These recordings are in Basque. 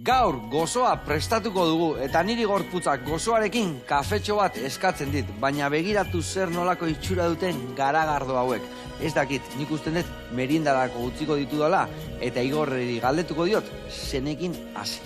Gaur gozoa prestatuko dugu eta niri gorputzak gozoarekin kafetxo bat eskatzen dit, baina begiratu zer nolako itxura duten garagardo hauek. Ez dakit, nik usten dut merindarako utziko ditu dela eta Igorreri galdetuko diot zenekin hasi.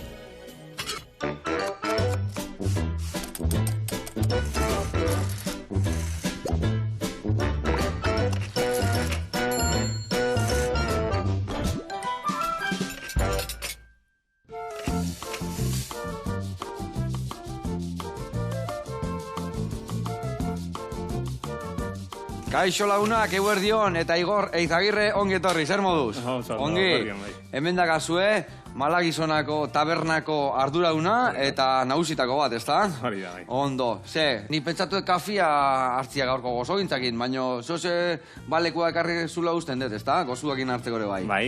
Kaixo lagunak, eguerdion, eta Igor Eizagirre ongi etorri, zer moduz? Ongi, hemen dakazue, Malagizonako tabernako ardurauna eta nagusitako bat, ezta? Hori da, bai. Ondo, nik pentsatu kafia hartzia gaurko gozogintzakin, baina zoze balekua ekarri zula usten dut, ezta? Gozuakin hartzeko ere bai. Bai,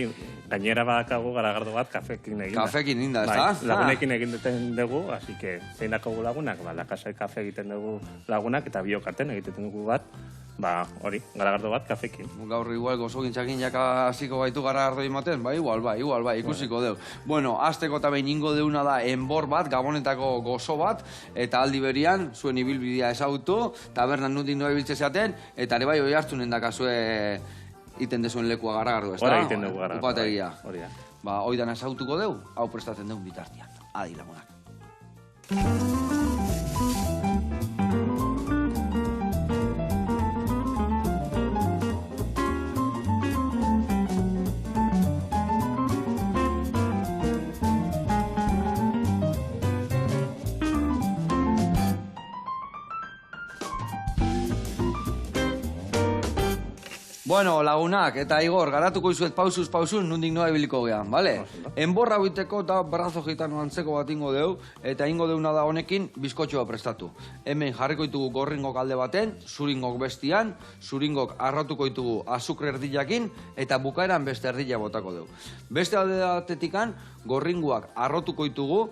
gainera badakagu garagardo bat kafekin eginda. Kafekin inda, ezta? Bai, lagunekin egin duten dugu, así que zein dakagu lagunak, lakasai kafe egiten dugu lagunak eta biokarten egiten dugu bat. Ba, hori, garagardo bat kafekin. Gaur igual gozogintzakin jaka hasiko baitu garagardo ematen, ba, igual bai, ikusiko deu. Bueno, azteko eta behin ingo deuna da enbor bat, gabonetako gozo bat, eta aldi berian, zuen ibilbidea ezagutu, tabernan nundik noa ibiltze zaten, eta ere bai hori hartzunen dakazue iten dezuen lekua garagardo, ez da? Hora iten dugu garagardo. Upategia. Hori da. Ba, oidan ezagutuko deu, hau prestatzen deun bitartian. Adi lagunak. Bueno, lagunak, eta Igor, garatuko izuet pausuz nundik noa ibiliko gehan, bale? Enborra biteko eta brazo gitano antzeko bat ingo deu, eta ingo deuna da honekin bizkotxoa prestatu. Hemen jarriko ditugu gorringok alde baten, zuringok bestian, zuringok arrotuko ditugu azukre erdilakin, eta bukaeran beste erdila botako deu. Beste alde batetikan, gorringoak arrotuko ditugu,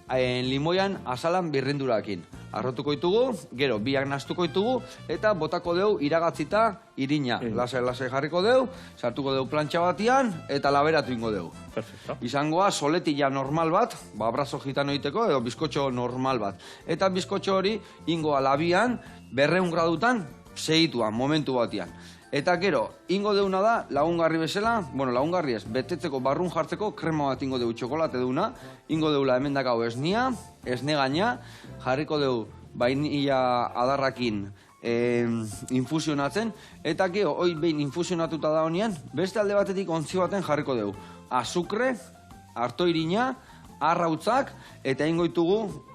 limoian azalan birrindurakin. Arrotuko ditugu, gero biak nastuko ditugu, eta botako deu iragatzita irina. Lasai jarriko deu, sartuko deu plantxa batian, eta laberatu ingo deu. Perfecto. Izangoa soletilla normal bat, brazo gitano egiteko, edo bizkotxo normal bat. Eta bizkotxo hori ingoa labian, 200 gradutan, segituan, momentu batian. Eta gero, ingo deuna da, lagungarri bezala, bueno, lagungarri ez, betetzeko barrun jartzeko krema bat ingo deu txokolate deuna, ingo deula hemen dakau esnia, esne gaina, jarriko deu vainilla adarrakin infusionatzen, eta gero, hoi behin infusionatuta da honean, beste alde batetik ontzi baten jarriko deu. Azukre, artoirina, arrautzak, eta ingo ditugu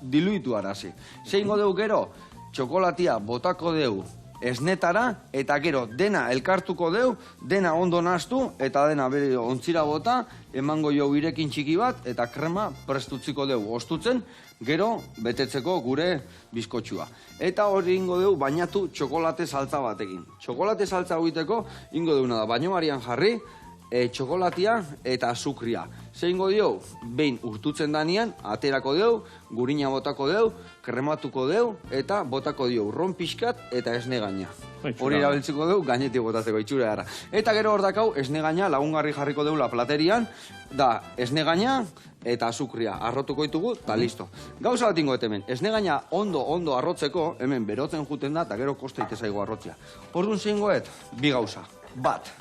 diluitu arazi. Ze ingo deu gero, txokolatia botako deu, esnetara, eta gero dena elkartuko deu, dena ondo nastu, eta dena bere ontzira bota, emango jo irekin txiki bat, eta krema prestutziko deu ostutzen, gero betetzeko gure bizkotxua. Eta hori ingo deu bainatu txokolate saltza batekin. Txokolate saltza egiteko ingo deuna da, baino marian jarri, txokolatia eta azukria. Ze ingo dio, behin urtutzen danean, aterako deu, gurina botako deu, krematuko deu, eta botako dio urron pixkat eta esne gaina. Hori erabiltziko deu, gainetik botatzeko itxura gara. Eta gero hor dakau, esne gaina lagungarri jarriko deula platerian, da esne gaina eta azukria arrotuko ditugu, eta listo. Gauza bat ingo hemen, esne gaina ondo arrotzeko, hemen berotzen juten da, eta gero kosta itezaigo arrotzia. Orduan zeingoet, bi gauza. Bat,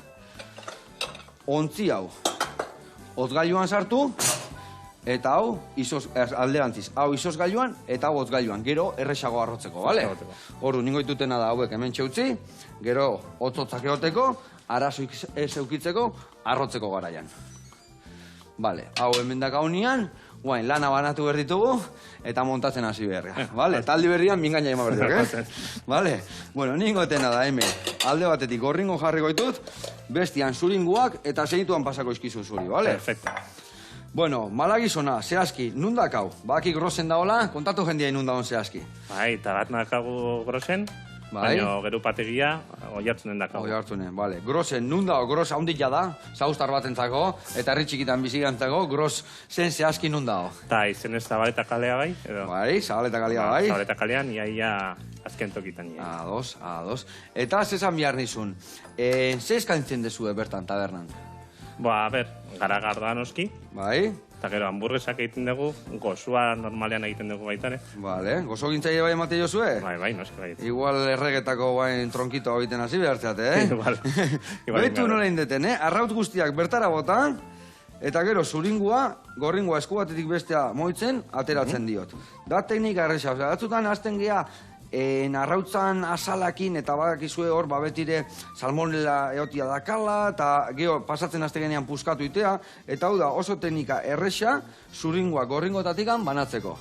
ontzi hau, hotgailuan sartu, eta hau, alderantziz, hau izozgailuan eta hau hotgailuan, gero erresago arrotzeko, bale? Ordu, ningo ditutena da hauek hemen txeutzi, gero hotzotzak egoteko, arazo ez eukitzeko, arrotzeko garaian. Bale, hau hemen daka honian, guain, lana banatu behar ditugu, eta montatzen hasi beharria. Bale, taldi berrian mingaina ema behar ditugu, Bale, bueno, ningo etena da hemen, alde batetik gorringo jarriko ditut, bestian zuringuak eta segituan pasako izkizu zuri, bale? Perfecto. Bueno, Malagizona, zehazki, nundak hau? Baki grosen daola, kontatu jendia inunda hon zehazki. Bai, eta bat nakagu grosen, baina gero pategia oihartzunen dakagu. Oihartzunen, bale. Grosen, nundao, gros haundila da, zaustar batentzako, eta herri txikitan bizigantzako, gros zen zehazki nundao. Eta izen ez Zabaleta kalea bai, edo? Bai, Zabaleta kalea bai. Zabaleta kalean, iaia azken tokitan. Ados. Eta zezan behar nizun, ze eskaintzen dezue bertan tabernan? Ba, a ber, garagardoa noski, Bai? eta gero hamburguesak egiten dugu, gozoa normalean egiten dugu baita ere. Vale, gozo gintzaile bai emate jozue? Bai, noski bai. Igual erregetako guain tronkito egiten hasi behartzeate, eh? Igual. Baitu nola indeten, eh? Arraut guztiak bertara bota, eta gero zuringua, gorringua eskubatetik bestea moitzen, ateratzen diot. Da teknika erresa, batzutan hasten gea, arrautzan asalakin eta badakizue hor babetire salmonela eotia dakala eta geho pasatzen haste genean puskatu itea eta hau da oso teknika erresa zuringua gorringotatikan banatzeko.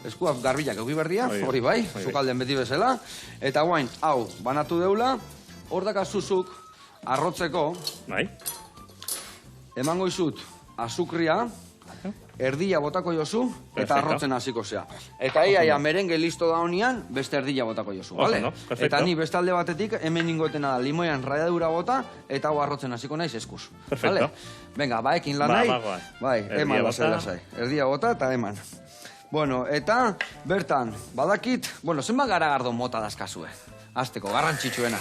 Eskua garbilak euki berdia, hori bai, sukalden beti bezala. Eta guain, hau, banatu deula, hor dakazuzuk arrotzeko, Bai? emango izut azukria, erdia botako jozu, eta arrotzen hasiko zea. Eta ia merenge listo da honian, beste erdia botako jozu, vale? Eta ni beste alde batetik, hemen ingotena da, limoian raiadura bota, eta hau arrotzen hasiko naiz eskuz. Perfecto. Venga, baekin lan nahi? Bai, eman lasai. Erdia bota eta eman. Bueno, eta bertan, badakit, bueno, zenbat garagardo mota dazkazue? Azteko, garrantzitsuena.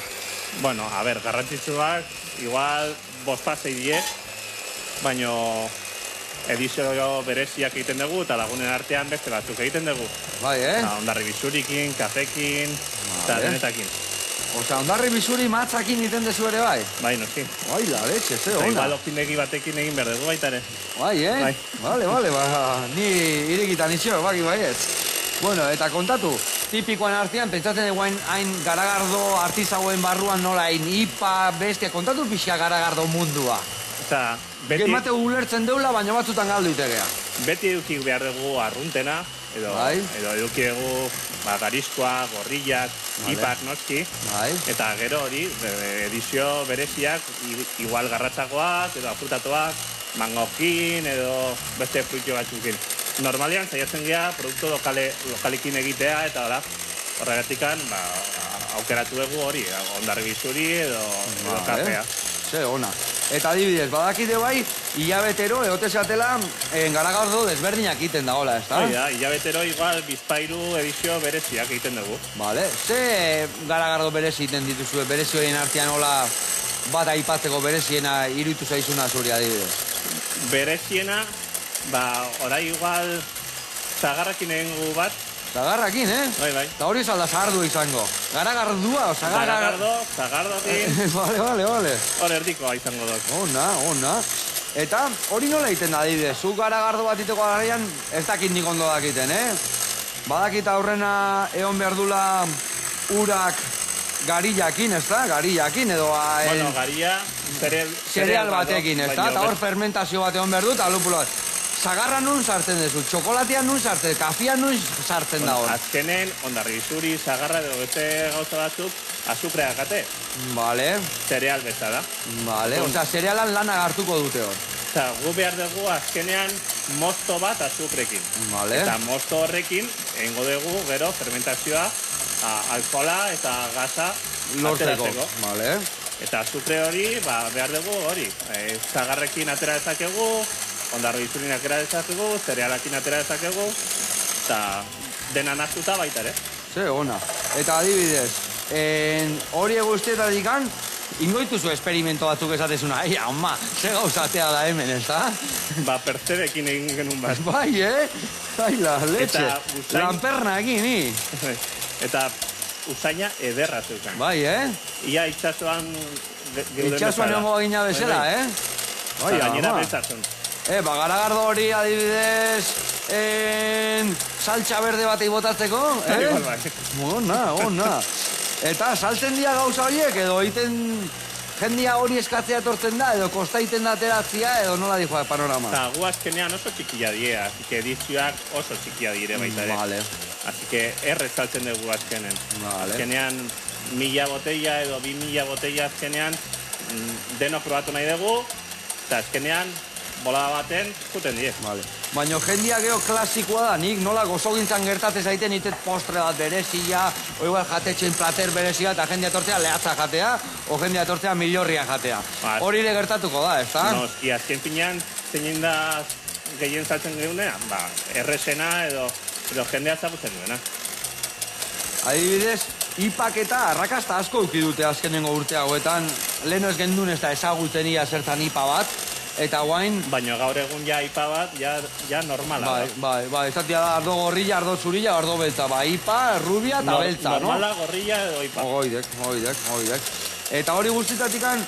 Bueno, a ber, garrantzitsuak, igual, 5-6 die, baino edizio bereziak egiten dugu, eta lagunen artean beste batzuk egiten dugu. Bai, eh? Ondarri bizurikin, kafekin, eta denetakin. Osea, ondarri bizuri matzakin egiten dezu ere bai? Bai, noski. Bai, la leche, ze ona. Igual opindegi batekin egin behar dugu baita ere. Bai, eh? Bai. Vale, ni irikitan izio, baki baiet. Bueno, eta kontatu, tipikoan artean, pentsatzen eguain hain garagardo artizagoen barruan nola hain ipa, bestia, kontatu pixka garagardo mundua. Eta beti... Gemate ulertzen deula, baina batzutan galdu itegea. Beti edukik behar dugu arruntena, edo eduki dugu garizkoa, gorrillak, ipak noski, eta gero hori, edizio bereziak, igual garratzagoak, edo afrutatuak, mangokin, edo beste fruitio batzukin. Normalean, saiatzen gea, produktu lokalekin egitea, eta horregatikan, aukeratu dugu hori, ondarri bizuri edo kafea. Ze ona. Eta adibidez, badakide bai, hilabetero eotezatela garagardo desberdinak egiten dagoela, ez da? Hoi da, hilabetero igual bizpairu edizio bereziak egiten dugu. Vale, ze garagardo berezi egiten dituzue, berezi horien artean hola bat aipatzeko bereziena iruditu zaizuna zuri adibidez? Bereziena, orai igual zagarrakin egingu bat. Zagarrakin, eh? Bai. Eta hori zalda zagardua izango. Garagardua o zagardokin. Vale. Hor erdikoa izango dut. Ona. Eta hori nola egiten da, adibidez? Zu garagardo bat iteko garaian ez dakit nik ondo dakiten, eh? Badakit aurrena egon behar dula urak garillakin, ez da? Garillakin edo... Bueno, garilla... Cereal batekin, ez da? Eta hor fermentazio bat egon behar dut, alupulo bat. Zagarra nun sartzen dezu, txokolatea nun sartzen, kafia nun sartzen da hor. Azkenen, ondarri bizuri, zagarra edo beste gauza batzuk, azukrea gate. Vale. Cereal bezala. Vale, osea, cerealan lana hartuko dute hor. Eta gu behar dugu azkenean mosto bat azukrekin. Vale. Eta mosto horrekin, egingo dugu gero fermentazioa, alkohola eta gaza ateratzeko. Vale. Eta azukre hori, behar dugu hori. Zagarrekin atera dezakegu, ondarri bizurin atera dezakegu, zerealakin atera dezakegu, eta dena naztuta baita ere. Ze, ona. Eta adibidez, hori guztietatik kan, ingoituzu esperimento batzuk esatezuna. Ai, ama, ze gauzatea da hemen, ez da? Percebekin egin genuen bat. Bai, Ai, la leche. Lanpernakin, ni. Eta usaina ederra zeukan. Bai, Ia itxasuan geuden bezala. Itxasuan egongo gina bezala, Bai, gainera betzasun. Garagardo hori adibidez, saltxa berde batei botatzeko, Bai. Ona. Eta saltzen dira gauza horiek, edo egiten jendia hori eskatzea etortzen da, edo kosta egiten da ateratzea, edo nola dijoa panorama. Eta gu azkenean oso txikia die, así que edizioak oso txikia dire baita ere. Vale. Así que errez saltzen dugu azkenen. Vale. Azkenean 1000 botella edo 2000 botella azkenean denok probatu nahi dugu, eta azkenean bolada baten, juten die. Vale. Baina jendia geho klasikoa da, nik nola gozogintzan gertatzen zaiten itet postre bat berezia, o igual jatetxen plater berezia, eta jendia etortzea lehatza jatea, o jendia etortzea milorria jatea. Hori ere gertatuko da, ez da? Noski, azken finean, zein da gehien saltzen geunea, errezena edo jendea zagutzen duena. Adibidez, ipak eta arrakasta asko uki dute azkenengo urte hauetan, leheno ez gendun ez da ezagutzen ia zertan ipa bat, eta guain... Baina gaur egun ja ipa bat, ja normala. Bai, ezatia da ardo gorrilla, ardo zurilla, ardo beltza. Ipa, rubia eta beltza, no? Normala, gorrilla edo ipa. Oidek. Eta hori guztitatikan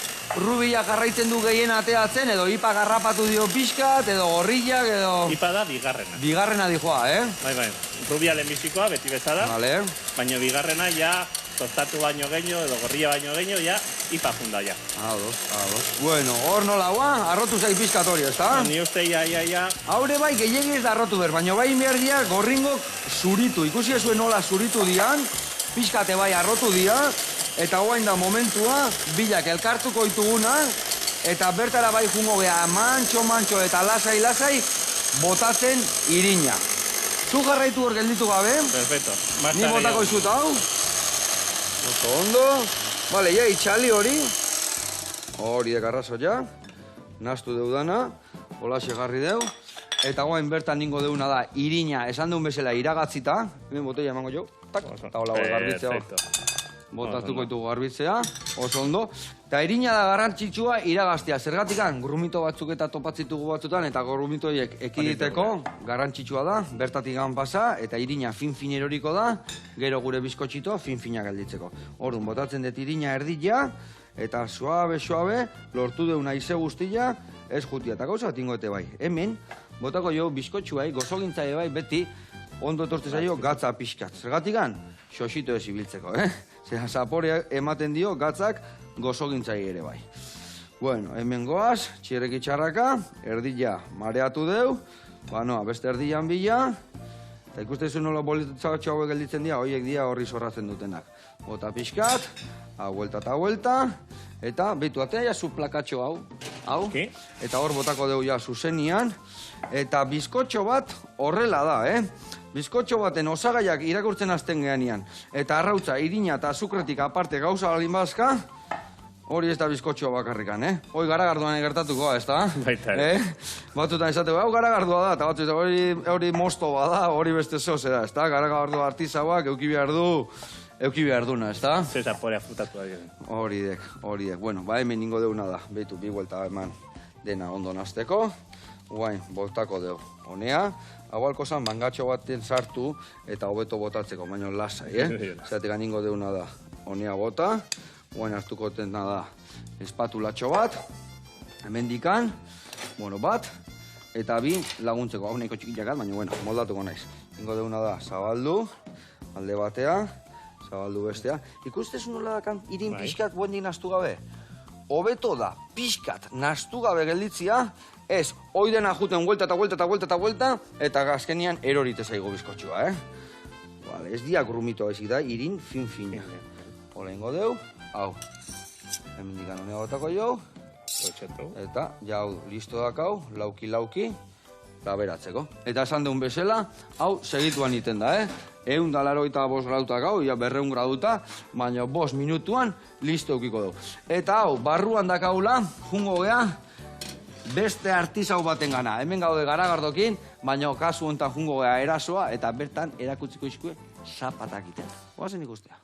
rubia jarraitzen du gehien ateatzen, edo ipa garrapatu dio pixkat, edo gorrillak, edo... Ipa da bigarrena. Bigarrena dijoa, Bai. Rubia lehenbizikoa, beti bezala. Vale. Baina bigarrena ja tostatu baino gehiago, edo gorrilla baino gehiago, ja ipa funda ja. Ados. Bueno, hor nola arrotu zai pixkat hori, ezta? Ni uste ja. Haure bai gehiagiz da arrotu ber, baina bai behar dia gorringok zuritu. Ikusi ezuen nola zuritu dian, pixkate bai arrotu dia, eta guain da momentua, bilak elkartuko dituguna, eta bertara bai jungo geha mantxo eta lasai, botatzen irina. Zu jarraitu hor gelditu gabe. Perfecto. Ni botako izut hau. Ondo. Bale, ja, itxali hori. Hori dekarrazo ja. Naztu deudana. Holaxe jarri deu. Eta guain bertan ningo deuna da irina, esan deun bezala iragatzita. Hemen botella emango jo. Tak, eta hola garbitzea. Botatuko ditugu garbitzea, oso ondo. Eta irina da garrantzitsua iragaztea. Zergatikan, grumito batzuk eta topatzitugu batzutan, eta grumito horiek ekiditeko garrantzitsua da, bertatik gan pasa, eta irina fin eroriko da, gero gure bizkotxito fin-fina gelditzeko. Orduan, botatzen dut irina erdila, eta suabe, lortu deuna ize guztia, ez jutia, eta gauza bat ingoete bai. Hemen, botako jo bizkotxuai, gozogintzaile bai, beti, ondo etortze zaio gatza pixkat. Zergatikan, xosito ez ibiltzeko, Zera, zapore ematen dio gatzak gozogintzai ere bai. Bueno, hemen goaz, txirreki txarraka, erdila mareatu deu, beste erdilan bila, eta ikuste zuen nola bolitzatxo hauek gelditzen dira, horiek dira horri zorratzen dutenak. Bota pixkat, vuelta eta vuelta, eta behitu atea ja zu plakatxo hau, eta hor botako deu ja zuzenian, eta bizkotxo bat horrela da, Bizkotxo baten osagaiak irakurtzen azten geanian, eta arrautza, irina eta azukretik aparte gauza balin bazka, hori ez da bizkotxoa bakarrikan, Hoi garagarduan egertatuko, ez da? Baita. Batzutan esateko, hau garagardua da, eta batzutan hori mosto bada, hori beste zoze da, ez da? Garagardua artizauak euki behar duna, ez da? Zeza porea frutatu da. Hori dek. Bueno, hemen ningo deuna da, behitu, bi huelta eman dena ondo nazteko, guain, botako deu, honea, hau alkozan mangatxo baten sartu eta hobeto botatzeko, baina lasai, Zeratik ningo deuna da, honea bota, guain hartuko tena da espatulatxo bat, hemen dikan, bat, eta bi laguntzeko, hau nahiko txikiakat, baina moldatuko naiz. Ningo deuna da, zabaldu, alde batea, zabaldu bestea. Ikustez nola dakan irin pixkat buendik naztu gabe? Hobeto da, pixkat naztu gabe gelditzia, ez, hoi dena juten vuelta eta azkenian erorite zaigo bizkotxua, Ez diak grumito ezik da, irin fin-fina. Hola ingo deu, hau. Hemen dikan honea botako jau. Eta, jau, listo dakau, lauki, laberatzeko. Eta esan deun bezala, hau segituan iten da, 185 gradutak hau, 200 graduta, baina 5 minutuan listo eukiko deu. Eta hau, barruan dakaula, jungo gea, beste artizau baten gana. Hemen gaude garagardokin, baina kasu honetan jungo gea erasoa, eta bertan erakutziko izkue zapatak iten. Oazen ikustea.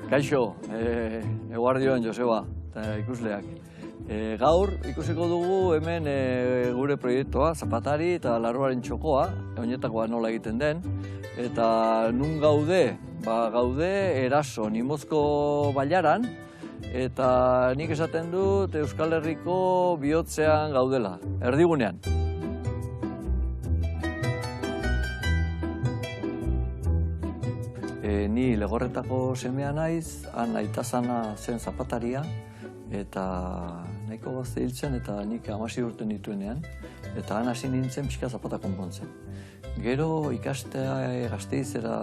Kaixo, eguardion Joseba eta ikusleak. Gaur ikusiko dugu hemen gure proiektua, zapatari eta larruaren txokoa, oinetakoa nola egiten den. Eta nun gaude? Gaude eraso, Nimozko bailaran, eta nik esaten dut Euskal Herriko bihotzean gaudela, erdigunean. Ni Legorretako semea naiz, han aitazana zen zapataria, eta nahiko gazte hiltzen, eta nik 16 urte nituenean, eta han hasi nintzen pixka zapata konpontzen. Gero ikastea Gasteizera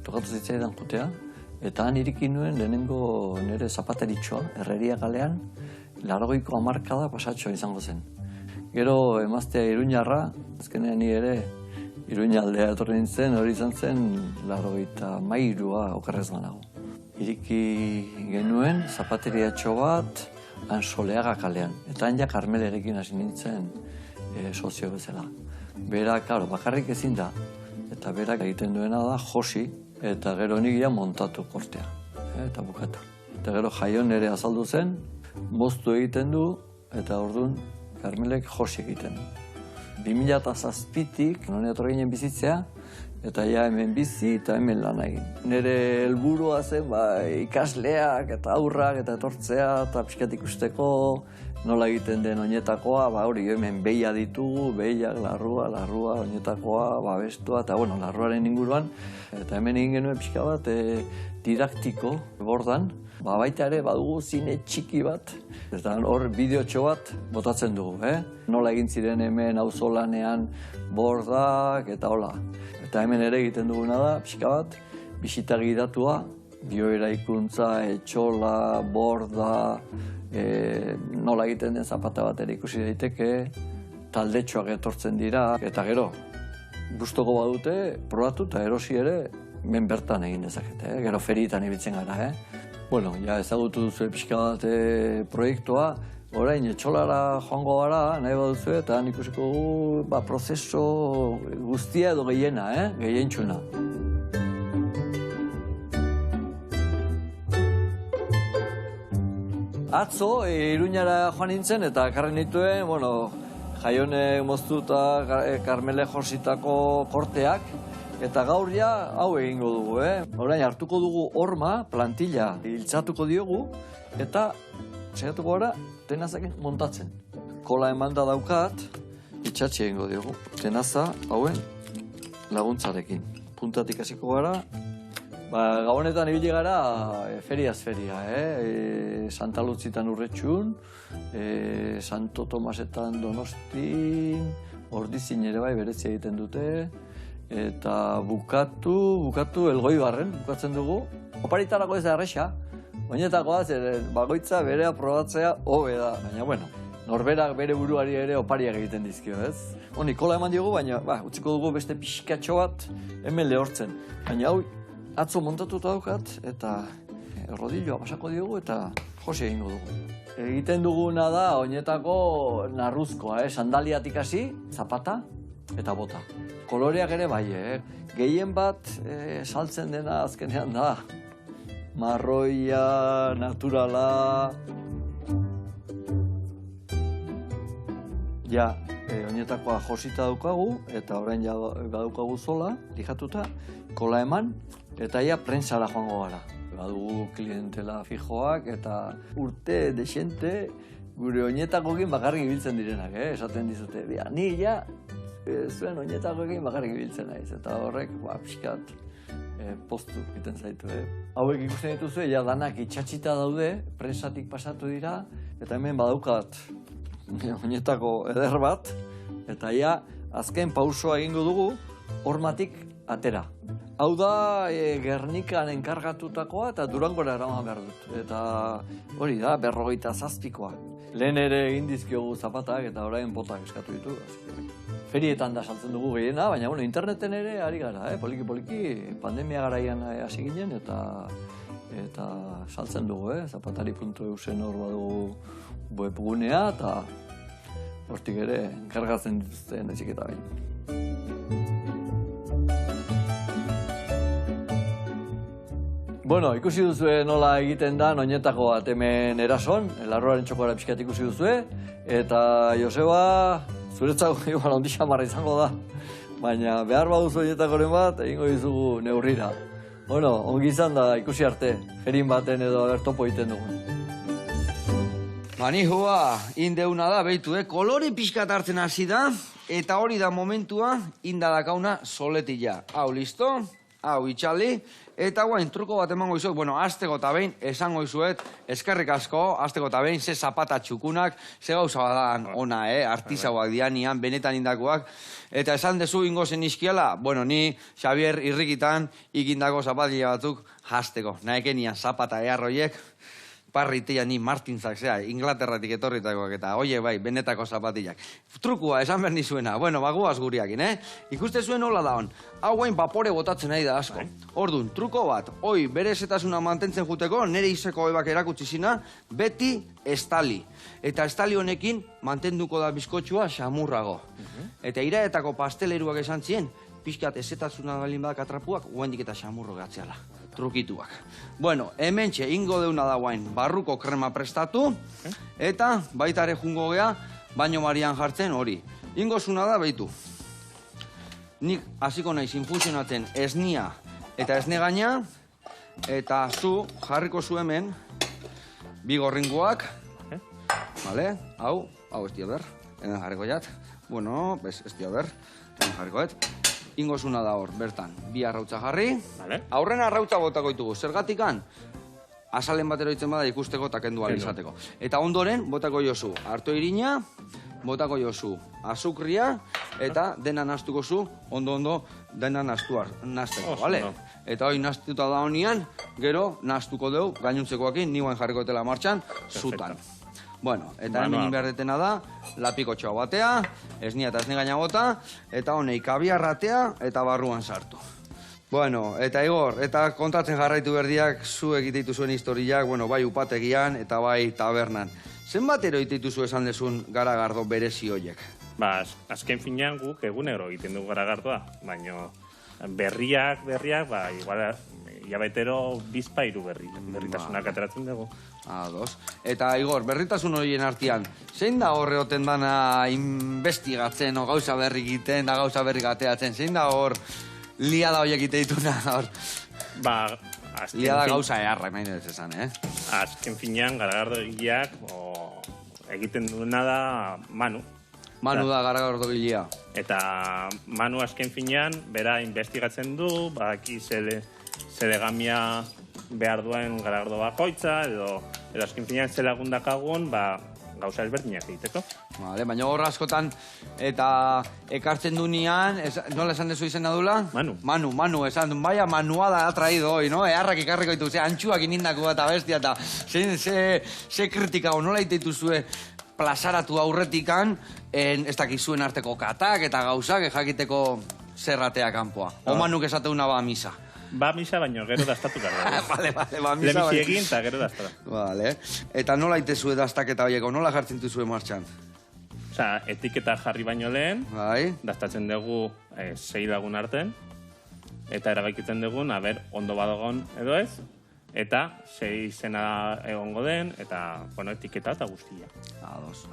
tokatu zitzaidan jutea, eta han iriki nuen lehenengo nire zapateritxoa, Herreria kalean, 80ko hamarkada pasatxoa izango zen. Gero emaztea Iruñarra, azkenean ni ere Iruñaldea etorri nintzen, hori izan zen 83a okerrez banago. Iriki genuen zapateriatxo bat, han Soleaga kalean, eta han ja Karmelerekin hasi nintzen sozio bezala. Bera, bakarrik ezin da, Eta berak egiten duena da josi, eta gero nigia montatu kortea, eta bukatu. Eta gero Jaion ere azaldu zen, moztu egiten du, eta orduan Karmelek josi egiten du. 2007-tik, nire etorri ginen bizitzea, eta ja hemen bizi eta hemen lan egin. Nire helburua zen ikasleak eta aurrak eta etortzea eta pixkat ikusteko nola egiten den oinetakoa, hori hemen behia ditugu, behiak, larrua, oinetakoa, bestua, eta larruaren inguruan. Eta hemen egin genuen pixka bat didaktiko bordan, baita ere badugu zine txiki bat, eta hor bideotxo bat botatzen dugu, nola egin ziren hemen auzolanean bordak eta hola. Eta hemen ere egiten duguna da, pixka bat, bisita gidatua, bioeraikuntza, etxola, borda, nola egiten den zapata bat ere ikusi daiteke, taldetxoak etortzen dira, eta gero, gustoko badute, probatu eta erosi ere, men bertan egin dezakete, gero ferietan ibiltzen gara, Bueno, ja ezagutu duzu pixka bat proiektua, orain etxolara joango gara, nahi baduzu, eta ikusiko dugu prozeso guztia edo gehiena, gehientxuna. Atzo, Iruñara joan nintzen eta ekarri nituen, Jaionek moztuta Karmele jositako korteak, eta gaur ja hau egingo dugu, Orain hartuko dugu horma, plantilla, hiltzatuko diogu, eta saiatuko gara tenazakin montatzen. Kola emanda daukat, itxatxe egingo diogu. Tenaza hauen laguntzarekin. Puntatik hasiko gara. Gabonetan ibili gara feriaz feria, Santa Lutzitan Urretxun, Santo Tomasetan Donostin, Ordizin ere bai berezia egiten dute, eta bukatu Elgoibarren, bukatzen dugu. Oparitarako ez da erresa, oinetakoa bakoitza bere aprobatzea hobe da, baina norberak bere buruari ere opariak egiten dizkio, ez? Kola eman diogu, baina utziko dugu beste pixkatxo bat hemen lehortzen. Baina hau, atzo montatuta daukat, eta rodilloa pasako diogu eta josi egingo dugu. Egiten duguna da oinetako narruzkoa, sandaliatik hasi, zapata eta bota. Koloreak ere bai, gehien bat saltzen dena azkenean da. Marroia, naturala. Ja, oinetakoa josita daukagu, eta orain ja badaukagu zola, lijatuta, kola eman, eta ja prentsara joango gara. Badugu klientela fijoak, eta urte desente gure oinetakoekin bakarrik ibiltzen direnak, esaten dizute. Ni ja, zuen oinetakoekin bakarrik ibiltzen naiz, eta horrek, pixkat, postu egiten zaitu. Hauek ikusten dituzu, ja danak itxatxita daude, prensatik pasatu dira, eta hemen badaukat oinetako eder bat, eta ja, azken pausoa egingo dugu, hormatik atera. Hau da, Gernikan enkargatutakoa eta Durangora eraman behar dut. Eta hori da, 57koa. Lehen ere egin dizkiogu zapatak eta orain botak eskatu ditu. Ferietan da saltzen dugu gehiena, baina interneten ere ari gara, poliki-poliki pandemia garaian hasi ginen eta saltzen dugu, zapatari.eusen hor badugu webgunea eta hortik ere enkargatzen dituzten etxiketa behin. Ikusi duzue nola egiten da oinetako bat hemen erason, larruaren txokora pixkat ikusi duzue, eta Joseba, zuretzako igual ondi xamarra izango da, baina behar baduzu oinetakoren bat, egingo dizugu neurrira. Ongi izan da ikusi arte, ferin baten edo topo egiten dugu. Manijua, indeuna da, behitu, kolore pixkat hartzen hasi da, eta hori da momentua, indadakauna soletila. Hau, listo? Hau, itxali. Eta guain, truko bat emango izuet, azteko eta behin, esango izuet, eskerrik asko, azteko eta behin, ze zapata txukunak, ze gauza badan ona, artizauak dianian, benetan indakoak. Eta esan dezu ingo zen izkiala, ni Xavier Irrikitan ikindako zapatila batzuk hasteko. Nahekenian zapata eharroiek, parritea ni Martinzak, Inglaterratik etorritakoak eta, bai, benetako zapatilak. Trukua, esan behar nizuena, baguaz guriakin, Ikuste zuen hola da hon. Hau guain vapore botatzen nahi da asko. Orduan, truko bat, bere esetasuna mantentzen juteko, nire izeko ebak erakutsi zina, beti estali. Eta estali honekin mantenduko da bizkotxua xamurrago. Eta iraetako pasteleruak esan zien, pixkat ezetasuna balin badak atrapuak, guendik eta xamurro gatzeala, trukituak. Bueno, hementxe ingo deuna da guain, barruko krema prestatu, eta baita ere jungo gea, baino marian jartzen hori. Ingo zuna da, behitu. Nik hasiko naiz infusionatzen esnia eta esne gaina, eta zu jarriko zu hemen, bi gorringoak, vale? Hau ez ber, hemen jarriko jat. Bueno, ez ber, hemen jarriko et. Ingo zuna da hor, bertan, bi arrautza jarri. Aurren arrautza botako ditugu, zergatikan? Azalen batero ditzen bada ikusteko eta kendu izateko. Eta ondoren, botako jozu, harto irina, botako jozu, azukria, eta dena nastuko zu, ondo dena nasteko, bale? Eta hori nastuta da honian, gero nastuko dugu, gainuntzekoakin, nioen jarriko etela martxan, zutan. Bueno, eta hemen inberdetena da, lapiko txau batea, esnia eta esne gaina bota, eta honei kabiarratea eta barruan sartu. Bueno, eta Igor, eta kontatzen jarraitu berdiak, zu egiteitu zuen historiak, bueno, bai upategian eta bai tabernan. Zenbat eroiteitu zu esan dezun garagardo berezi horiek? Ba, azken finean guk egunero egiten dugu garagardoa, baina berriak, ba, igual, jabetero bizpairu berritasunak ateratzen dugu. Ados. Eta Igor, berritasun horien artean, zein da horre oten dana investigatzen, o gauza berri egiten, da gauza berri gateatzen, zein da hor liada horiek iteituna hor? Ba, liada gauza eharra, nahi dut esan, Azken finean, garagardo egileak, egiten duena da Manu. Manu da garagardo egilea. Eta Manu azken finean, bera investigatzen du, baki zelegamia behar duen garagardo bakoitza, edo azken finean zelagundakagun, gauza ezberdinak egiteko. Vale, baina hor askotan, eta ekartzen du nian, nola esan dezu izena dula? Manu, esan duen, baina manua da traído hoi, no? Eharrak ikarriko ditu, ze antxuak inindako eta bestia, eta ze kritikago, nola iteitu zue plazaratu aurretikan, ez dakizuen arteko katak eta gauzak, jakiteko zerratea kanpoa. O Manuk esateuna ba misa. Ba misa, baino gero dastatu gara. Vale, ba misa. Lehenbizi egin eta gero dastatu. Vale. Eta nola itezue dastaketa horieko, nola jartzen duzue martxan? Osa, etiketa jarri baino lehen, dastatzen dugu 6 lagun arten, eta erabakitzen dugun, ondo badogon edo ez, eta 6 izena egongo den, eta, etiketa eta guztia. Ados.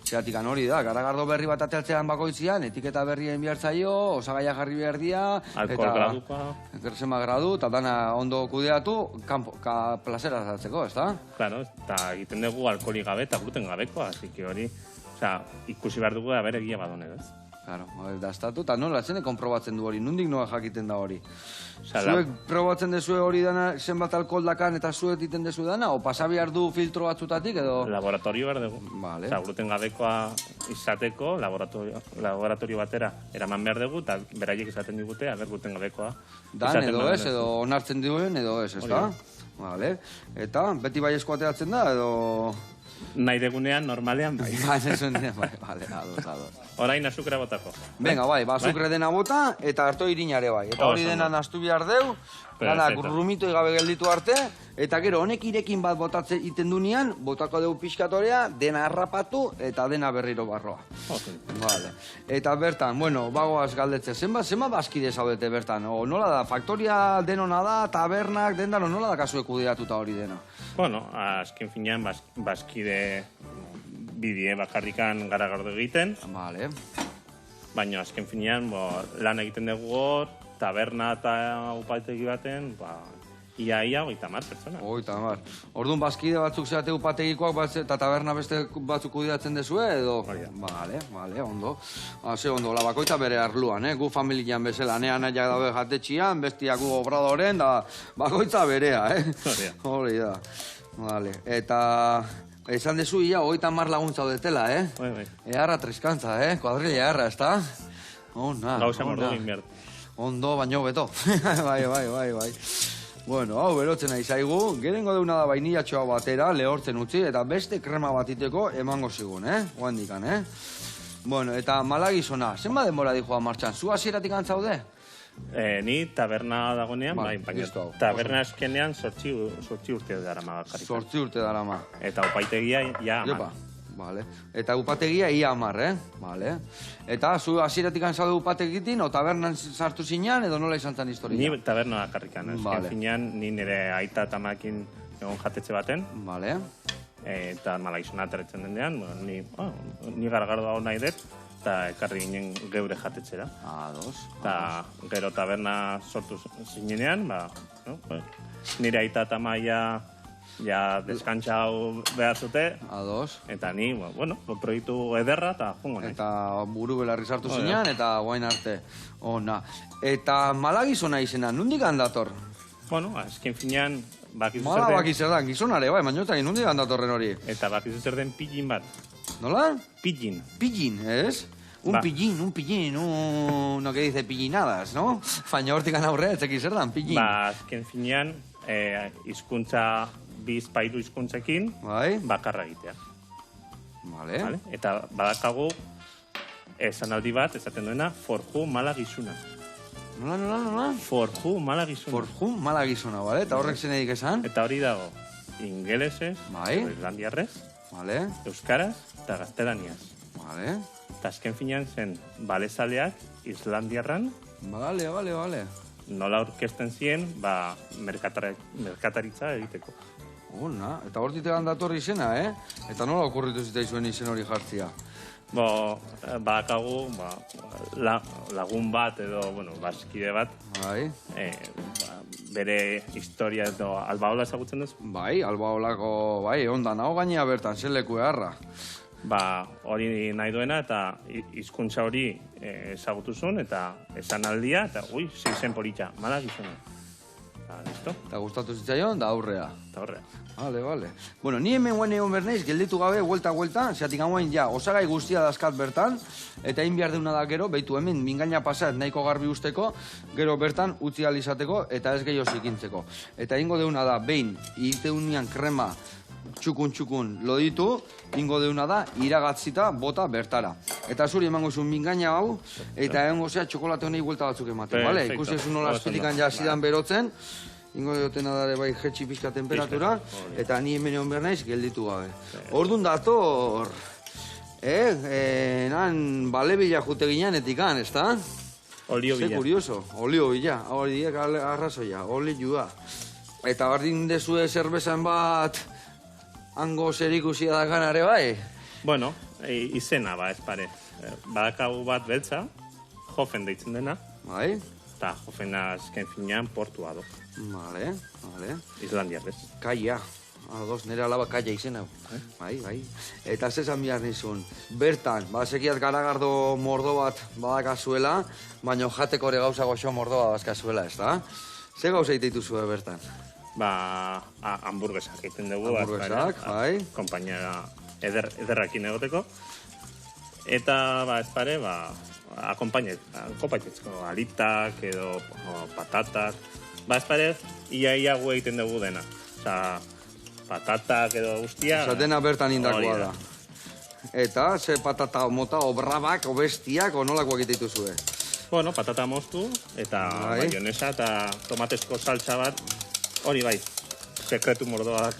Zeratikan hori da, garagardo berri bat ateatzean bakoitzian, etiketa berrien bihartzaio, osagaia jarri behar dia, alkohol gradukoa. Zenba gradu, eta dana ondo kudeatu, plazera zatzeko, ez da? Claro, eta egiten dugu alkoholik gabe eta gluten gabekoa, así que hori, ikusi behar dugu, egia badone, ez? Claro, dastatu, eta nola, zene konprobatzen du hori, nondik noa jakiten da hori? Zuek probatzen dezue hori dana, zenbat alkohol dakan eta zuek diten dezu dana, o pasa behar du filtro batzutatik edo? Laboratorio behar dugu. Vale. Gluten gabekoa izateko, laboratorio batera eraman behar dugu, eta beraiek izaten digute, gluten gabekoa. Dan edo ez, edo onartzen duen edo ez, ez da? Vale. Eta, beti bai eskuateatzen da, edo... Nahi degunean, normalean, bai. Vale, ados. Orain azukra botako. Venga, bai, azukre dena bota, eta harto irinare bai. Eta hori dena nastu behar deu, lanak rumito igabe gelditu arte, eta gero honek irekin bat botatzen iten dunean, botako deu pixkatorea, dena harrapatu, eta dena berriro barroa. Vale. Eta bertan, bagoaz galdetzen, zenbat bazkide zaudete bertan? Nola da, faktoria denona da, tabernak, dendano, nola da kasue kudeatuta hori dena? Azken finean, bazkide bidie bakarrikan garagardo egiten. Vale. Baina azken finean, lan egiten dugu hor, taberna eta upategi baten, ia 30 pertsona. 30. Orduan, bazkide batzuk zeate upategikoak eta taberna beste batzuk kudeatzen dezue, edo? Vale, ondo. Ze ondo, labakoitza bere arluan, gu familian bezala, anaiak dabe jatetxian, bestiak gu obradoren, da bakoitza berea, Hori da. Vale, eta... Esan dezu, ia, 30 laguntza odetela, Bai. Eharra treskantza, kuadrilla eharra, ez da? Gauza mordu inbert. Ondo, baino beto. Bai. Bueno, hau berotzen nahi zaigu, gerengo deuna da bainillatxoa batera, lehortzen utzi, eta beste krema batiteko emango zigun, Oandikan, Bueno, eta malagizona, zenba denbora dijoa martxan, zu hasieratik antzaude? Ni taberna dagonean, baina taberna eskenean 8 urte darama. 8 urte darama. Eta upaitegia, ja, Vale. Eta upategia ia 10, Vale. Eta zu hasieratik zaude upategitin, o tabernan sartu zinean, edo nola izan zen historia? Ni taberna karrikan, azken finean, ni nire aita eta amakin egon jatetxe baten. Vale. Eta malagizuna aterretzen dendean, ni gargardoa hau nahi dut, eta ekarri ginen geure jatetxera. Eta gero taberna sortu zinenean, nire aita eta amaia ja deskantza hau behar zute. Eta ni, proiektu ederra eta jungo nahi. Eta buru belarri sartu zinean, eta guain arte. Ona. Eta malagizuna izena, nondik handator? Azken finean, bakizu zer den... bakizu zer den, gizonare, baina eta nondik handatorren hori? Eta bakizu zer den pillin bat. ¿Nola? Pillin. Pillin, ¿es? Un pillin, no que dice pillinadas, ¿no? Baina hortik aurrea, ez zer dan, pillin. Azken finean, hizkuntza bizpairu hizkuntzekin bakarra egitea. Vale. Eta badakagu esanaldi bat, esaten duena, forju malagizuna. Nola? Forju malagizuna. Forju malagizuna, vale? Eta horrek zen edik esan? Eta hori dago, ingelesez, islandiarrez, euskaraz eta gaztelaniaz. Vale. Eta azken finean zen, balezaleak islandiarran. Vale. Nola orkesten ziren, merkataritza egiteko. Ona, eta hortik dator izena, Eta nola okurritu zitaizuen izen hori jartzia? Bakagu lagun bat edo, baskide bat. Bere historia edo Albaola ezagutzen duz? Albaolako, ondan hau gainea bertan, zeleku eharra. Hori nahi duena eta hizkuntza hori ezagutu zuen eta esanaldia eta zeizen politxa, malagizuna. Eta gustatu zitzaion, da aurrea. Vale. Bueno, ni hemen guen egon berneiz, gelditu gabe, vuelta, zeatik hauen osagai guztia dazkat bertan, eta egin behar deuna da gero, behitu hemen, mingaina pasat nahiko garbi usteko, gero bertan utzi alizateko, eta ez gehiago zikintzeko. Eta ingo deuna da, behin, iteunian krema, txukun loditu, ingo deuna da, iragatzita bota bertara. Eta zuri emango zuen mingaina hau, eta egon gozea txokolate honei vuelta batzuk ematen, bale? Ikusi ez nola azpitikan zidan berotzen, ingo deotena dare bai jetxi pixka temperatura, eta ni hemen egon behar naiz gelditu gabe. Orduan dator, nan balebila jute ginean etikan, ez da? Olio bila. Ze kurioso, olio bila, hori diek arrazoia, olioa. Eta bardin dezue zerbezan bat, hango zer ikusia dakan are bai? Bueno, izena ez pare. Badakagu bat beltza, Jofen deitzen dena. Bai. Eta Jofena azken finean portua do. Vale. Islandiarrez. Kaia. Nire alaba kaia izena. Bai. Eta zezan bihar nizun. Bertan, sekiat garagardo mordo bat badakazuela, baina jateko ere gauza goxo mordo bat bazkazuela, ez da? Ze gauza itetu zuen bertan? Hamburguesak egiten dugu. Hamburguesak, bai. Kompainia ederrakin egoteko. Eta, ez pare, akompainetzko alitak edo patatak. Ez pare, ia gu egiten dugu dena. Patatak edo guztia... Dena bertan indakoa da. Eta, ze patata mota, obrabak, obestiak, nolakoak egiten zuen? Bueno, patata moztu, eta maionesa eta tomatezko saltsa bat. Hori bai, sekretu mordoak.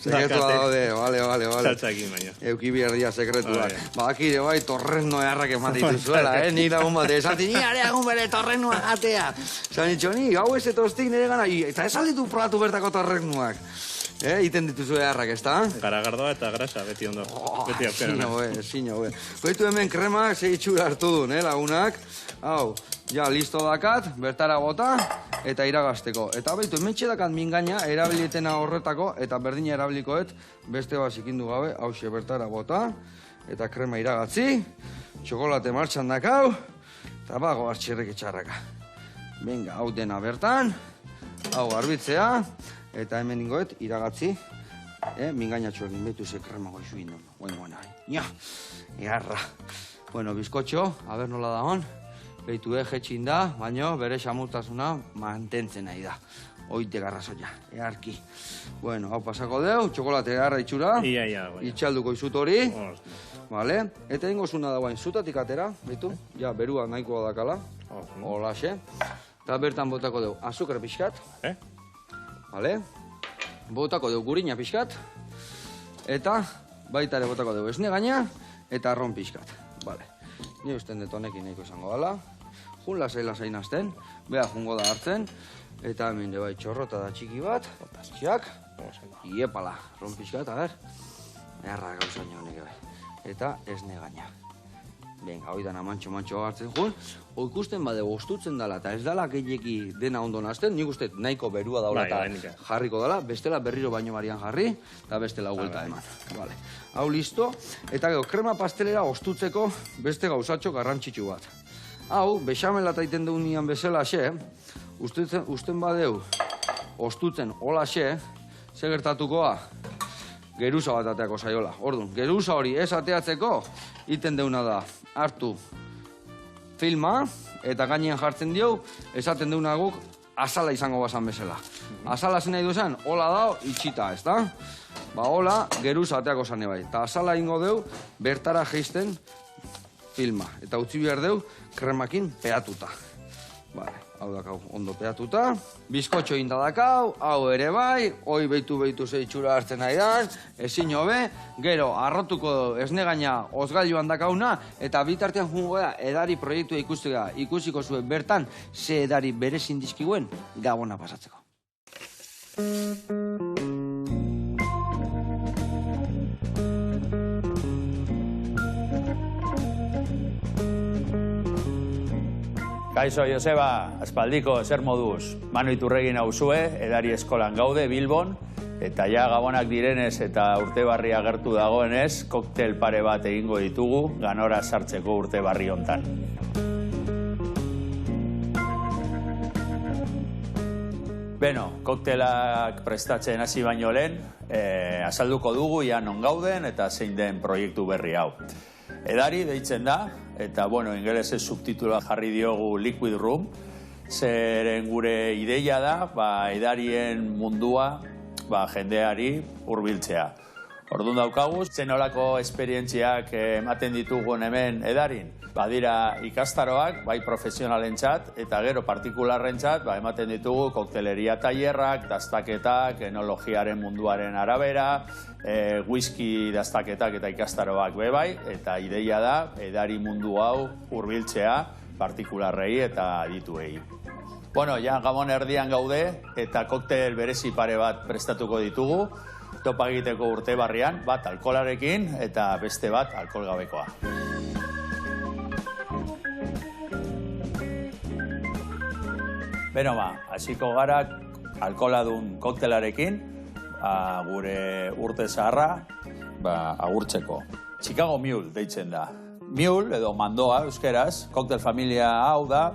Sekretua daude, bale. Saltsa egin baina. Euki biherria sekretuak. Bakire bai, torrezno eharrak eman dituzuela, nik lagun bat. Esati, ni areagun bere torreznoa jatea. Zan itxo, ni, hau ez etostik nire gana, eta ez alditu probatu bertako torreznoak. Iten dituzu eharrak, ez da? Garagardoa eta grasa, beti ondo. Beti aukera. Zino, Goitu hemen krema, ze itxura hartu duen, lagunak. Hau, ja, listo dakat, bertara bota, eta iragazteko. Eta baitu, hemen txedakat mingaina, erabilietena horretako, eta berdina erabilikoet, beste bat zikindu gabe, hause bertara bota, eta krema iragatzi, txokolate martxan dakau, eta bago hartxerrek etxarraka. Venga, hau dena bertan, hau garbitzea, eta hemen ingoet, iragatzi, mingainatxoak inbetu ze krema goizu indun. Bueno, eharra. Bueno, bizkotxo, haber nola da hon. Beitu jetxin da, baina bere xamurtasuna mantentzen nahi da. Oite garrazoia, eharki. Bueno, hau pasako deu, txokolate eharra itxura. Ia. Itxalduko izut hori. Vale. Eta ingo zuna da guain, zutatik atera, beitu. Ja, berua nahikoa dakala. Holaxe. Eta bertan botako deu, azukre pixkat. Vale. Botako deu gurina pixkat. Eta, baita ere botako dugu esne gaina eta arron pixkat. Vale. Ni usten dut honekin nahiko izango dela. Jun lasai nazten, beha jungo da hartzen, eta hemen bai txorrota da txiki bat, txiak, iepala, arron pixkat, a ber, erra gauzaino honek bai. Eta esne gaina. Venga, hoi dana mantxo hartzen jun, ikusten bade ostutzen dela eta ez dela gehieki dena ondo nazten, nik uste nahiko berua daula eta jarriko dela, bestela berriro baino barian jarri, eta bestela huelta eman. Vale. Hau listo, eta gero krema pastelera ostutzeko beste gauzatxo garrantzitsu bat. Hau, bexamela taiten dugu nian bezala xe, usten badeu ostutzen hola xe, ze gertatukoa, geruza bat ateako saiola. Orduan, geruza hori ez ateatzeko, iten deuna da, hartu filma, eta gainean jartzen dio, esaten deuna guk, azala izango bazan bezala. Azala zen nahi duzan, hola dao, itxita, ez da? Ba, hola, geruza ateako zane bai. Eta azala ingo deu, bertara geisten filma. Eta utzi behar deu, kremakin peatuta. Vale, hau dakau, ondo peatuta. Bizkotxo indadakau, hau ere bai, hoi behitu zeitxura hartzen nahi dan, ezin hobe, gero, arrotuko esne gaina ozgailuan dakauna, eta bitartean jungo da, edari proiektua ikusiko zuen bertan, ze edari berezin dizkiguen, gabona pasatzeko. Kaixo, Joseba, aspaldiko, zer moduz? Manu Iturregi nauzue, edari eskolan gaude, Bilbon, eta ja gabonak direnez eta urte barria gertu dagoenez, koktel pare bat egingo ditugu, ganora sartzeko urte barri hontan. Beno, koktelak prestatzen hasi baino lehen, azalduko dugu ja non gauden eta zein den proiektu berri hau. Edari deitzen da, eta bueno, ingelesez subtitula jarri diogu Liquid Room, zeren gure ideia da, edarien mundua jendeari hurbiltzea. Orduan daukagu, zenolako esperientziak ematen ditugun hemen edarin. Badira ikastaroak, bai profesionalentzat, eta gero partikularrentzat, ematen ditugu kokteleria tailerrak, daztaketak, enologiaren munduaren arabera, whisky daztaketak eta ikastaroak bebai, eta ideia da, edari mundu hau hurbiltzea partikularrei eta adituei. Bueno, ja gabon erdian gaude, eta koktel berezi pare bat prestatuko ditugu, topa egiteko urte barrian, bat alkolarekin eta beste bat alkolgabekoa. Beno hasiko gara alkoladun koktelarekin, gure urte zaharra agurtzeko. Chicago Mule deitzen da. Mule edo mandoa euskeraz, koktel familia hau da,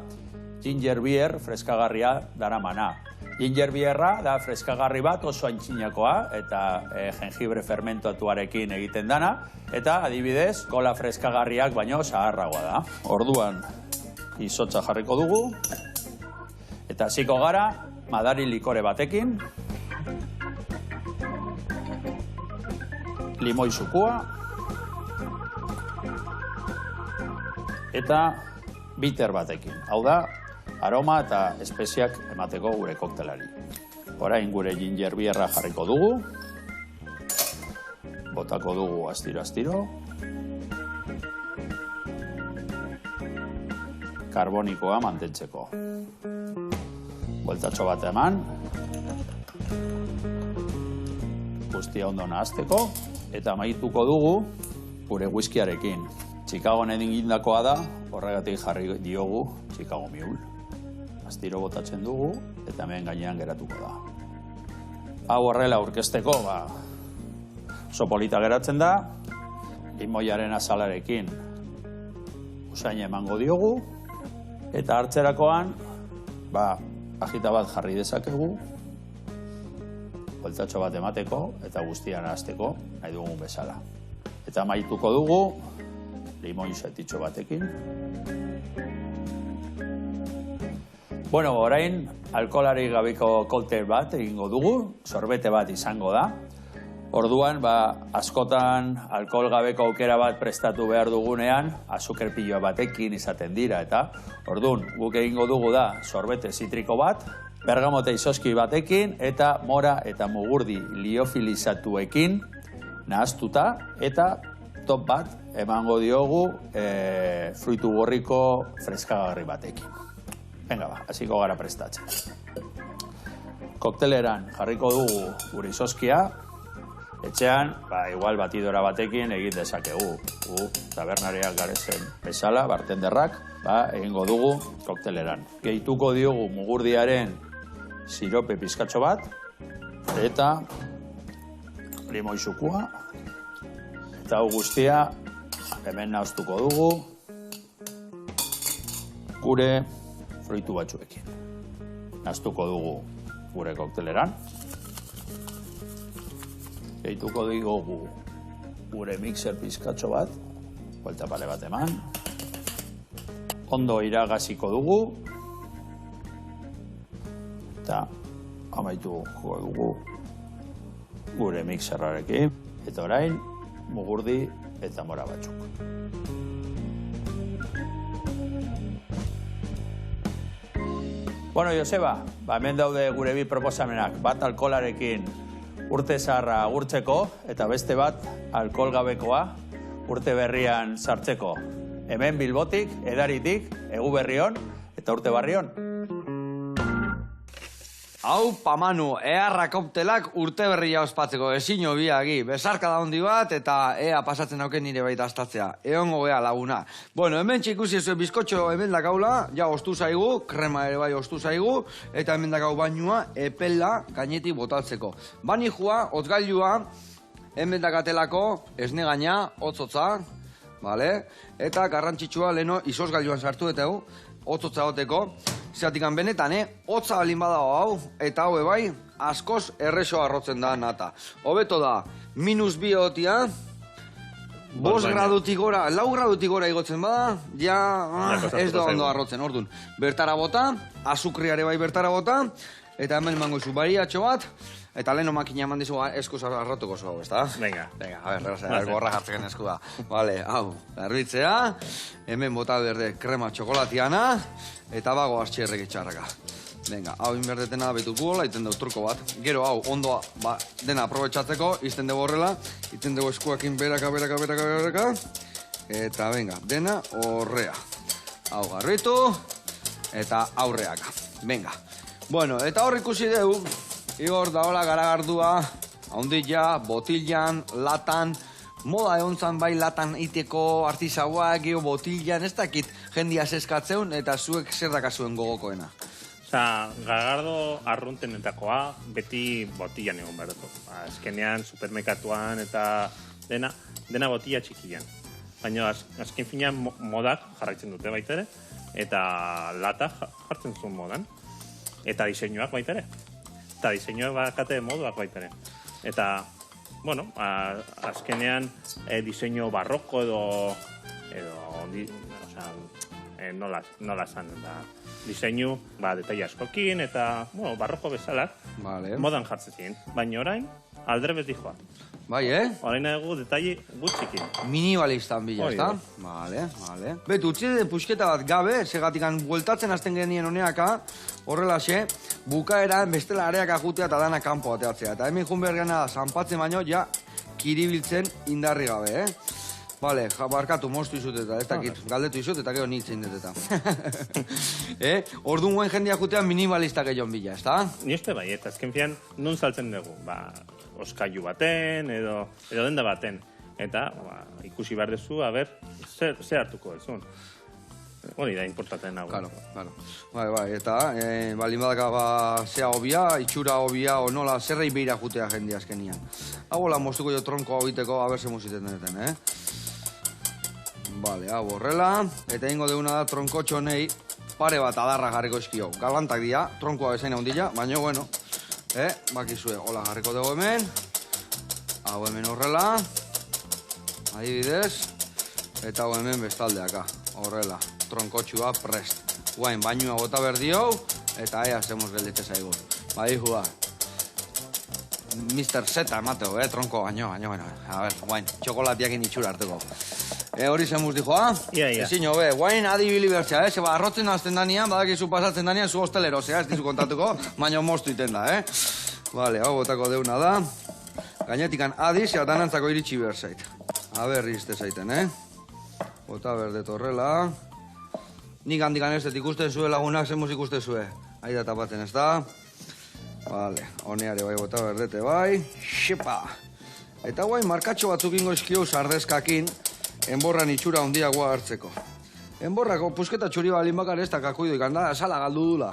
ginger beer freskagarria daramana. Ginger beerra da freskagarri bat oso aintzinakoa eta jengibre fermentatuarekin egiten dana, eta adibidez, kola freskagarriak baino zaharragoa da. Orduan, izotza jarriko dugu, eta hasiko gara madari likore batekin, limoi zukua, eta bitter batekin. Hau da, aroma eta espeziak emateko gure koktelari. Orain gure ginger beerra jarriko dugu, botako dugu astiro-astiro, karbonikoa mantentzeko. Bueltatxo bat eman, guztia ondo nahazteko, eta amaituko dugu gure whiskyarekin. Chicagoen egindakoa da, horregatik jarri diogu Chicago Mule. Astiro botatzen dugu, eta hemen gainean geratuko da. Hau horrela aurkezteko, oso polita geratzen da, limoiaren azalarekin usaina emango diogu, eta hartzerakoan, pajita bat jarri dezakegu, bueltatxo bat emateko, eta guztian nahazteko nahi dugun bezala. Eta amaituko dugu, limoi zetitxo batekin. Bueno, orain, alkolari gabeko koktel bat egingo dugu, sorbete bat izango da. Orduan, askotan alkohol gabeko aukera bat prestatu behar dugunean, azuker piloa batekin izaten dira, eta orduan, guk egingo dugu da sorbete zitriko bat, bergamote izoski batekin, eta mora eta mugurdi liofilizatuekin nahaztuta, eta top bat emango diogu fruitu gorriko freskagarri batekin. Venga ba, hasiko gara prestatzen. Kokteleran jarriko dugu gure izozkia, etxean, igual batidora batekin egin dezakegu. Tabernariak garezen bezala, bartenderrak, egingo dugu kokteleran. Gehituko diogu mugurdiaren sirope pizkatxo bat, eta limoizukua, eta hau guztia hemen nahaztuko dugu gure fruitu batzuekin. Nahaztuko dugu gure kokteleran. Gehituko diogu gure mixer pizkatxo bat, buelta pare bat eman. Ondo iragaziko dugu, eta amaituko dugu gure mixerrarekin. Eta orain, mugurdi eta mora batzuk. Bueno, Joseba, hemen daude gure bi proposamenak, bat alkoholarekin urte zaharra agurtzeko, eta beste bat alkoholgabekoa urte berrian sartzeko. Hemen Bilbotik, Edaritik, egu berrion eta urte barrion. Hau, pamanu, eharra koktelak urte berria ospatzeko, ezin biagi, besarka da hondi bat, eta ea pasatzen hauken nire baita astatzea. Eongo gea laguna. Bueno, hemen txikusi ezuen bizkotxo hemen dakaula, ja ostu zaigu, krema ere bai ostu zaigu, eta hemen dakau bainua epela gainetik botatzeko. Banijua, otzgailua, hemen dakatelako, esne gaina, otzotza, vale? Eta garrantzitsua leheno izozgailuan sartu eta hau, otzotza goteko. Zeratikan benetan, hotza balin badago hau, eta hau bai, askoz erreso arrotzen da nata. Hobeto da, -2 otia, 5 gradutik gora, 4 gradutik gora igotzen bada, ja ez da ondo arrotzen, orduan. Bertara bota, azukriare bai bertara bota, eta hemen emango izu bariatxo bat, eta leheno makina eman dizu eskuz arrotuko zu hau, ez da? Venga. A ver, gorra jartzen esku da. Vale, hau, garbitzea, hemen bota berde krema txokolatiana, eta bago astxerrek itxarraka. Venga, hau inberdetena betuko gola, iten dugu truko bat. Gero hau, ondoa, dena aprobetxatzeko, izten dugu horrela, iten dugu eskuakin beraka, eta venga, dena horrea. Hau garbitu, eta aurreaka. Venga. Bueno, eta hor ikusi dugu, Igor da hola garagardua, haundilla, botillan, latan, moda egontzan bai latan iteko artizauak, geho botillan, ez dakit jendia zeskatzeun, eta zuek zer dakazuen gogokoena. Osa, garagardo arruntenetakoa beti botillan egon behar dut. Azkenean, supermerkatuan eta dena botilla txikian. Baina azken finean modak jarraitzen dute baita ere, eta lata jartzen zuen modan, eta diseinuak baita ere. Eta diseinuak bakate moduak baita ere. Eta, bueno, azkenean diseinu barroko nola zan, diseinu detaile askokin eta, bueno, barroko bezalak modan jartzen ziren. Baina orain, aldrebez dijoa. Bai, Orain egu detaile gutxikin. Minimalistan bila, ez da? Vale. Betu, utzi den pusketa bat gabe, segatikan bueltatzen hasten genien honeaka, horrelaxe, bukaeran bestela areak ajutea eta dana kanpo ateatzea. Eta hemen jun behar gana zanpatzen baino, ja, kiribiltzen indarri gabe, Vale, barkatu, moztu izut eta, ez dakit, galdetu izut eta gero nintzen dut eta. Orduan guen jendia jutean minimalista gehiagon bila, ez da? Ni uste bai, eta azken fian, nun saltzen dugu? Oskailu baten, edo denda baten. Eta ikusi behar dezu, a ber, zer hartuko dezun. Hori da, importanten nago. Claro. Bai, eta balin badaka zea hobia, itxura hobia, o nola, zerrei behira jutea jendia azkenian. Hau hola moztuko jo tronko hau iteko, a ber, ze musiten deten, Vale, hau horrela, eta ingo deuna da tronkotxo nei pare bat adarra jarriko eskio. Galantak dira, tronkoa bezain handila, baina, bueno, bakizue, hola jarriko dugu hemen, hau hemen horrela, adibidez, eta hau hemen bestaldeaka, horrela, tronkotxua prest. Guain, bainua bota berdio, eta ea zemos gelditze zaigu. Badihua, Mr. Z emateo, tronko, baino, a ber, guain, txokolatiakin itxura hartuko. Hori zemuz dijoa? Ia. Ezin jo, guain adibili bertzea, zeba arrotzen azten danian, badakizu pasatzen danian, zu hostelero, ez dizu kontatuko, baina moztu iten da, Vale, hau botako deuna da. Gainetikan adiz, eta danantzako iritsi behar zait. Aber, izte zaiten, Bota berdet horrela. Nik handikan ez dut ikusten zue lagunak, zemuz ikusten zue. Aida tapatzen ez da. Vale, honeare bai bota berdete bai. Xepa! Eta guain markatxo batzuk ingo izkio sardezkakin, enborran itxura handiagoa hartzeko. Enborrako pusketa txuri balin bakar ez da kakuido ikanda, sala galdu dula.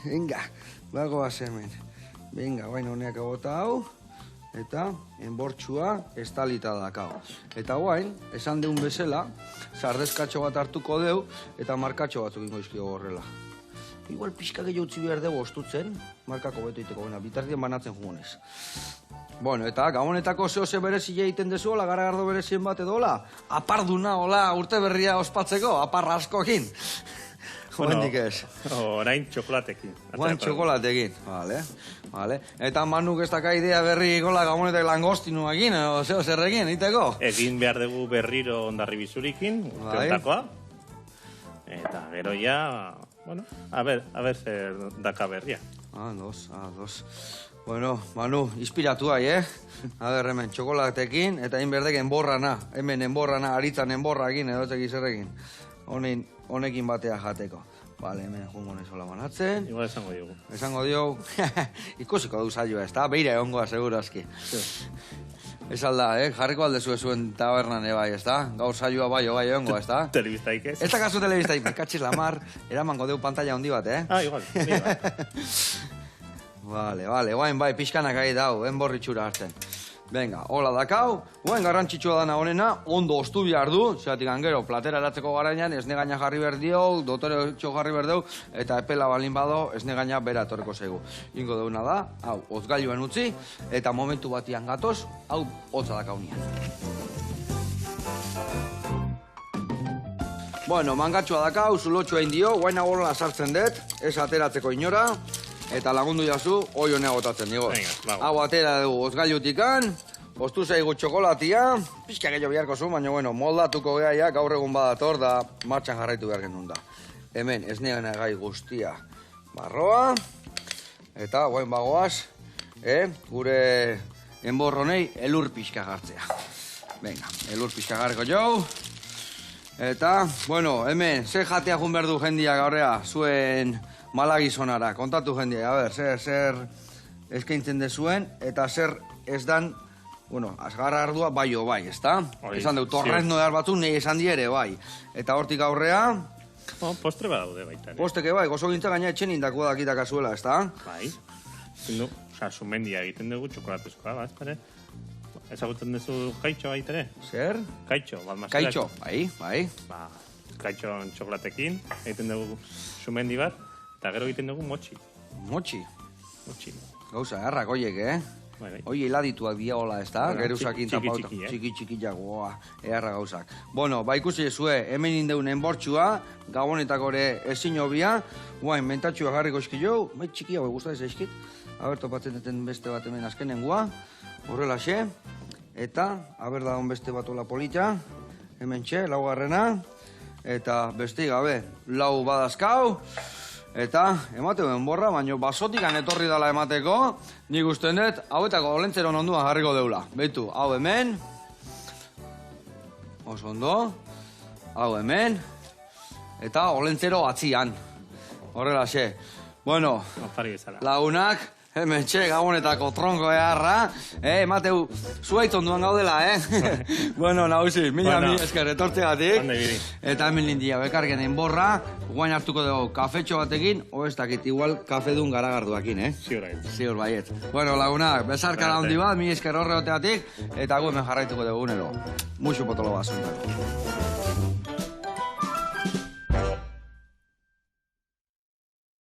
Venga, bagoaz hemen. Venga, guain honeak bota hau. Eta enbortxua estalita dakau. Eta guain, esan deun bezala, sardezkatxo bat hartuko deu, eta markatxo batzuk ingo izkio horrela. Igual pixka gehiago utzi behar dugu ostutzen, markako beto iteko, bitardien banatzen jugonez. Bueno, eta gabonetako zehose berezile egiten dezuela, garagardo berezien bat edola, aparduna, hola, urte berria ospatzeko, aparra askokin. Joendik ez. Orain txokolatekin. Orain txokolatekin, vale. Eta Manuk ez daka idea berri gola gabonetak langostinu egin, zeo zerrekin, iteko? Egin behar dugu berriro ondarri bizurikin, urteontakoa. Eta gero ja, bueno, a ver zer daka berria. Dos. Bueno, Manu, inspiratu gai, A ber, hemen, txokolatekin, eta hain berdek enborrana. Hemen enborrana, aritzan enborrakin, edotzek izerrekin. Honekin batea jateko. Vale, hemen jungo nezola banatzen. Igual esango diogu. Esango diogu. Ikusiko du zailua, ez da? Beira egongoa, seguro aski. Ez alda, jarriko alde zuen tabernan bai, ez da? Gaur saioa bai egongoa, ez da? Telebistaik ez? Ez da kasu telebistaik, katxiz lamar, eramango deu pantalla handi bat, Igual. Vale, guain bai, pixkanak ari dau, enborritxura hartzen. Venga, hola dakau, guain garrantzitsua dana honena, ondo ostu behar du, zeratik gero, platera eratzeko garainan, esne gaina jarri behar dio, dotore txo jarri behar du, eta epela balin bado, esne gaina bera etorreko zaigu. Ingo deuna da, hau, hozgailuen utzi, eta momentu batian gatoz, hau, hotza dakaunian. Bueno, mangatxoa dakau, zulotxoa indio, guain agorla sartzen dut, ez ateratzeko inora, eta lagundu jazu, hoi honea botatzen, digo. Hau atera dugu ozgailutikan, ostu zaigu txokolatia, pixka gehiago biharko zu, baina bueno, moldatuko gehiago, gaur egun badator da, martxan jarraitu behar genuen da. Hemen, esnean gai guztia barroa, eta guain bagoaz, gure enborronei elur pixka jartzea. Venga, elur pixka jarriko jau. Eta, bueno, hemen, ze jatea jun behar du jendia gaurrea, zuen malagizonara, kontatu jendia, a ber, zer eskaintzen dezuen, eta zer ez dan, bueno, azgarra ardua bai o bai, ezta? Esan dut, torrezno behar batzu, nahi esan diere bai. Eta hortik aurrea... Postre badaude baita. Posteke bai, gozo gintza gaina etxen indako dakitaka zuela, ezta? Bai. Sumendia egiten dugu txokolatezkoa, ba, espare. Ezagutzen duzu kaitxo baita ere? Zer? Kaitxo, balmazterak. Kaitxo, bai. Ba, kaitxo txokolatekin, egiten dugu sumendi bat, eta gero egiten dugu motxi. Motxi? Motxi. Gauza, errak oiek, Bai. Hoi heladituak dia hola, ez da? Geruzakin tapauta. Txiki, jagoa, eharra gauzak. Bueno, ba ikusi ezue, hemen indeun enbortxua, gabonetako ere ezin hobia, guain, mentatxua garriko eskillo, bai txiki hau guztaz eskit, aber topatzen deten beste bat hemen azkenengua, horrela xe, eta, aber da hon beste bat hola polita, hemen txe, laugarrena, eta beste gabe, lau badazkau, eta emateu enborra, baina basotikan etorri dala emateko, nik usten dut, hauetako olentzeron onduan jarriko deula. Beitu, hau hemen, oso ondo, hau hemen, eta olentzero atzian. Horrela xe. Bueno, lagunak, hemen txe, gabonetako tronko eharra, emateu, zuaitz onduan gaudela, Bueno, nahusi, mila esker etortzegatik. Eta hemen lindia, bekargen enborra, guain hartuko dugu kafetxo batekin, o ez dakit, igual kafedun garagarduakin, Ziur baiet. Bueno, lagunak, besarkara handi bat, mila esker horreoteatik, eta gu hemen jarraituko dugu unero. Muxu potolo bat zuntan.